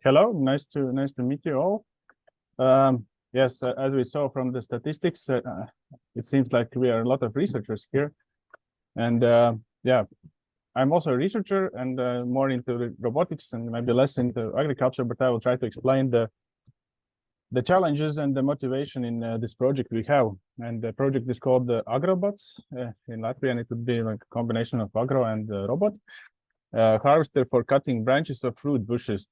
Hello, nice to meet you all. Yes, as we saw from the statistics, it seems like we are a lot of researchers here, and yeah, I'm also a researcher and more into the robotics and maybe less into agriculture. But I will try to explain the challenges and the motivation in this project we have. And the project is called the AgroBots in Latvian. It would be like a combination of agro and robot harvester for cutting branches of fruit bushes.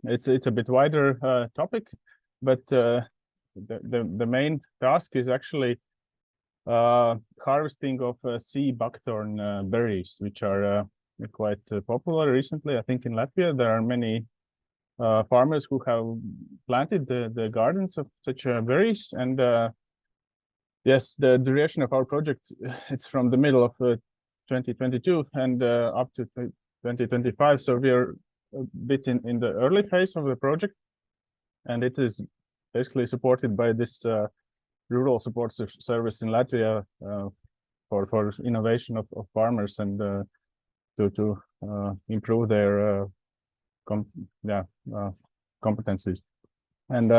It's a bit wider topic, but the main task is actually harvesting of sea buckthorn berries, which are quite popular recently. I think in Latvia there are many farmers who have planted the gardens of such berries. And yes, the duration of our project, it's from the middle of 2022 and up to 2025. So we are a bit in the early phase of the project, and it is basically supported by this rural support service in Latvia for innovation of farmers and to improve their competencies. And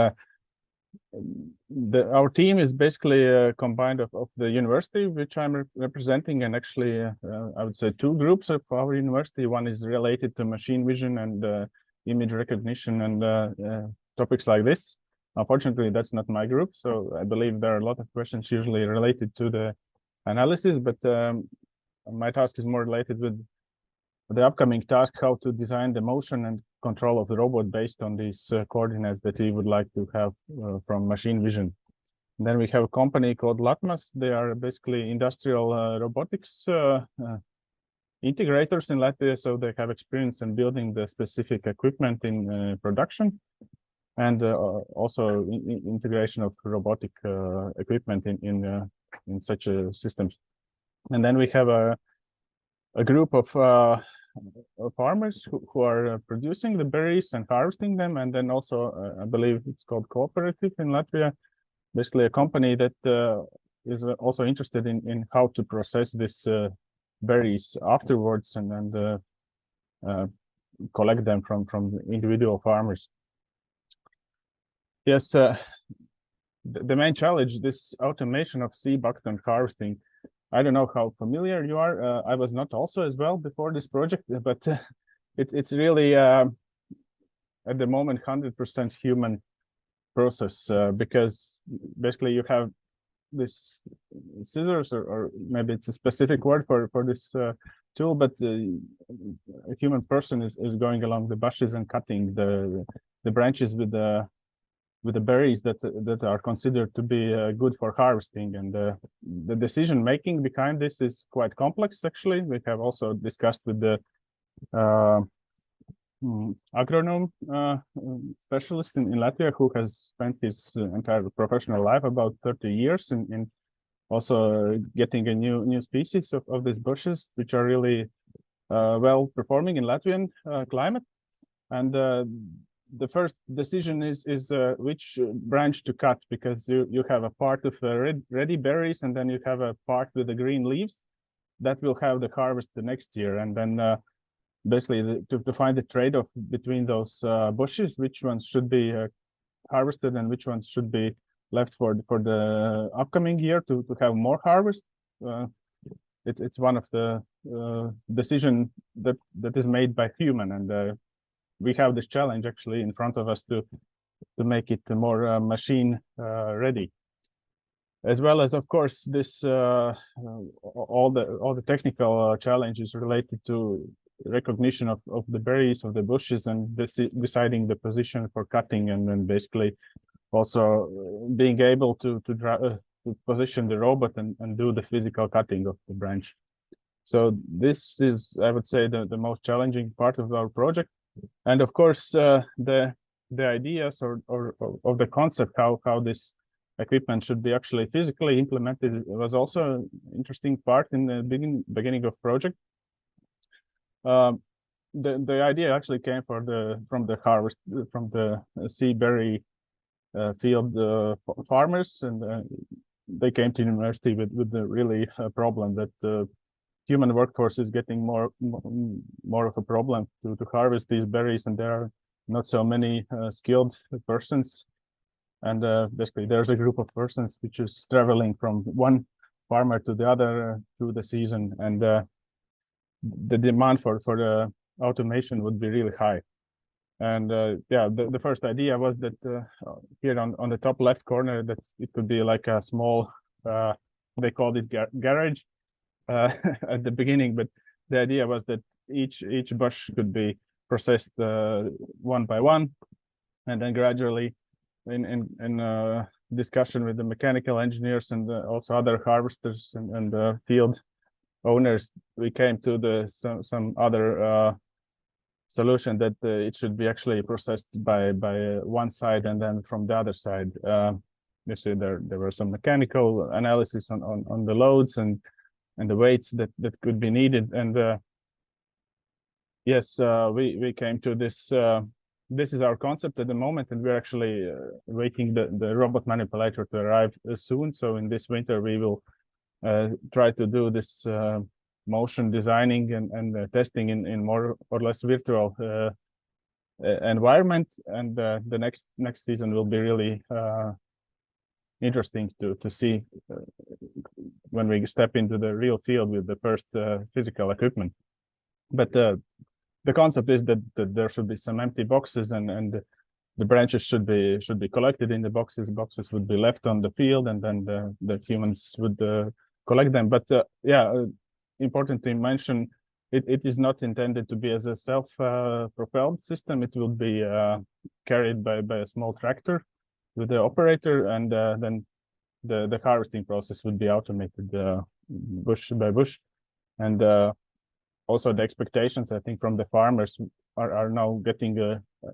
our team is basically combined of the university which I'm representing, and actually I would say two groups of our university. One is related to machine vision and image recognition and topics like this. Unfortunately, that's not my group, so I believe there are a lot of questions usually related to the analysis, but my task is more related with the upcoming task, how to design the motion and control of the robot based on these coordinates that we would like to have from machine vision. And then we have a company called Latmas. They are basically industrial robotics integrators in Latvia, so they have experience in building the specific equipment in production, and also integration of robotic equipment in such systems. And then we have a group of farmers who are producing the berries and harvesting them, and then also I believe it's called cooperative in Latvia, basically a company that is also interested in how to process this berries afterwards and collect them from individual farmers. Yes, the main challenge, this automation of sea buckthorn harvesting. I don't know how familiar you are. I was not also as well before this project, but it's really at the moment 100% human process, because basically you have this scissors, or maybe it's a specific word for this tool, but a human person is going along the bushes and cutting the branches with the berries that are considered to be good for harvesting. And the decision making behind this is quite complex. Actually, we have also discussed with the agronome specialist in Latvia, who has spent his entire professional life, about 30 years, in also getting a new species of these bushes, which are really well performing in Latvian climate. And the first decision is which branch to cut, because you have a part of ready berries, and then you have a part with the green leaves that will have the harvest the next year. And then basically to find the trade-off between those bushes, which ones should be harvested and which ones should be left for the upcoming year to have more harvest. It's one of the decision that is made by human, and we have this challenge actually in front of us to make it more machine ready, as well as, of course, this all the technical challenges related to recognition of the berries of the bushes and deciding the position for cutting, and then basically also being able to position the robot and do the physical cutting of the branch. So this is, I would say, the most challenging part of our project. And of course, the ideas or of the concept, how this equipment should be actually physically implemented, was also an interesting part in the beginning of project. The idea actually came from the sea berry field farmers, and they came to university with the really problem that human workforce is getting more of a problem to harvest these berries, and there are not so many skilled persons. And basically, there's a group of persons which is traveling from one farmer to the other through the season, and the demand for the automation would be really high. And yeah, the first idea was that here on the top left corner, that it could be like a small, they called it garage at the beginning, but the idea was that each bush could be processed one by one, and then gradually in discussion with the mechanical engineers and also other harvesters and field owners, we came to some other solution that it should be actually processed by one side and then from the other side. You see there were some mechanical analysis on the loads and the weights that could be needed. And yes, we came to this. This is our concept at the moment, and we're actually waiting the robot manipulator to arrive soon. So in this winter, we will try to do this motion designing and testing in more or less virtual environment. And the next season will be really interesting to see when we step into the real field with the first physical equipment. But the concept is that there should be some empty boxes, and the branches should be collected in the boxes. Boxes would be left on the field, and then the humans would collect them. But yeah, important to mention, it is not intended to be as a self-propelled system. It will be carried by a small tractor with the operator, and then the harvesting process would be automated bush by bush. And also the expectations, I think, from the farmers are now getting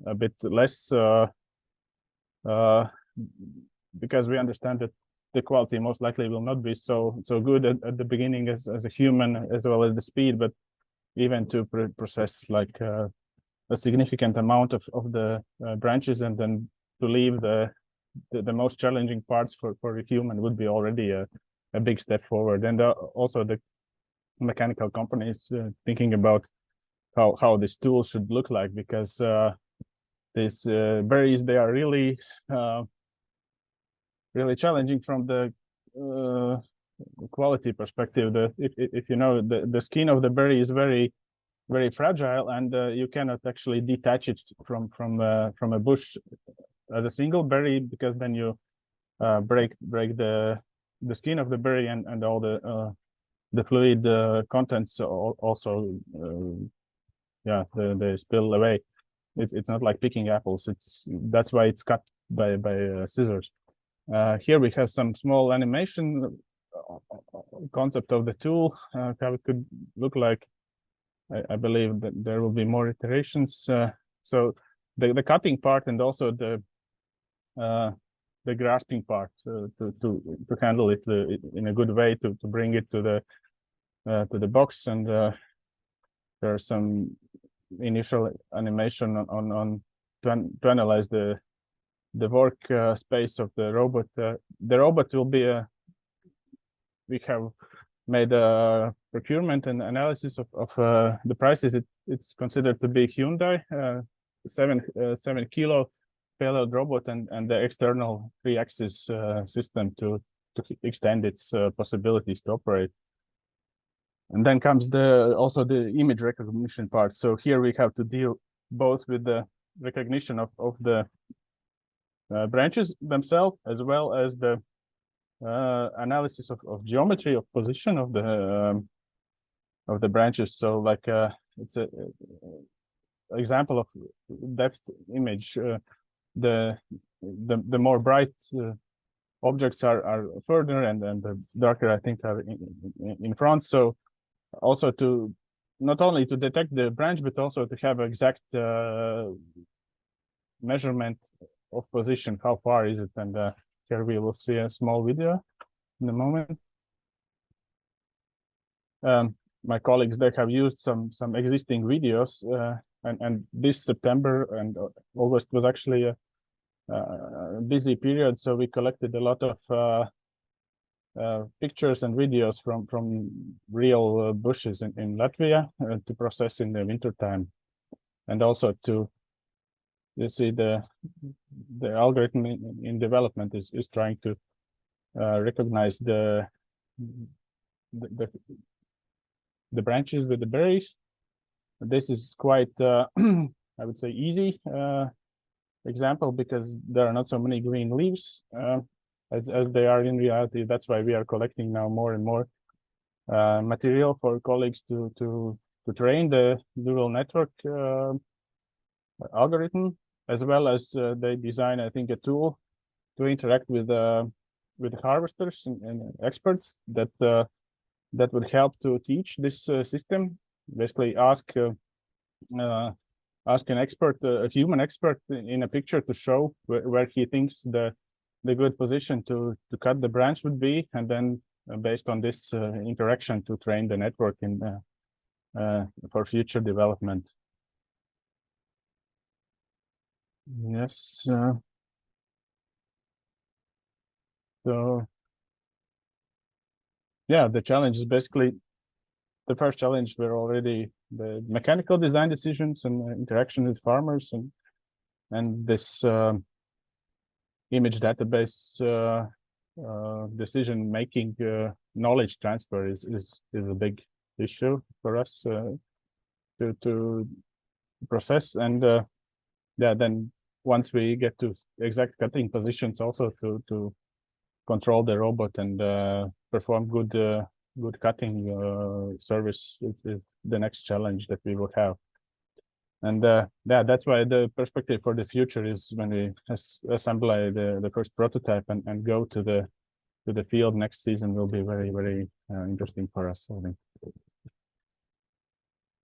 a bit less because we understand that the quality most likely will not be so good at the beginning as a human, as well as the speed, but even to process like a significant amount of the branches, and then to leave the most challenging parts for a human would be already a big step forward. And also the mechanical companies thinking about how this tool should look like, because these berries, they are really really challenging from the quality perspective. If you know, the skin of the berry is very fragile, and you cannot actually detach it from a bush as a single berry, because then you break the skin of the berry, and all the fluid contents also yeah, they spill away. It's not like picking apples. That's why it's cut by scissors. Here we have some small animation concept of the tool, how it could look like. I believe that there will be more iterations. So the cutting part, and also the grasping part to handle it in a good way, to bring it to the box. And there are some initial animation on to analyze the work space of the robot. The robot will be we have made a procurement and analysis of the prices. It's considered to be Hyundai 7 kilo payload robot, and the external 3-axis system to extend its possibilities to operate. And then comes also the image recognition part. So here we have to deal both with the recognition of the branches themselves, as well as the analysis of geometry, of position of the branches. So like it's a example of depth image. The more bright objects are further, and the darker, I think, are in front. So also to not only to detect the branch, but also to have exact measurement of position, how far is it. And here we will see a small video in a moment. My colleagues, they have used some existing videos, and this September and August was actually a busy period, so we collected a lot of pictures and videos from real bushes in Latvia to process in the winter time, and also to you see the algorithm in development is trying to recognize the branches with the berries. This is quite I would say easy example, because there are not so many green leaves as they are in reality. That's why we are collecting now more and more material for colleagues to train the neural network algorithm, as well as they design, I think, a tool to interact with harvesters and experts that would help to teach this system. Basically, ask an expert, a human expert, in a picture to show where he thinks the good position to cut the branch would be, and then based on this interaction to train the network in for future development. Yes. So yeah, the challenge is basically, the first challenge were already the mechanical design decisions and interaction with farmers, and this image database decision making, knowledge transfer is a big issue for us to process. And yeah, then once we get to exact cutting positions, also to control the robot and perform good cutting service is the next challenge that we will have. And yeah, that's why the perspective for the future is when we assemble the first prototype and go to the field next season will be very, very interesting for us, I think.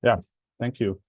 Yeah, thank you.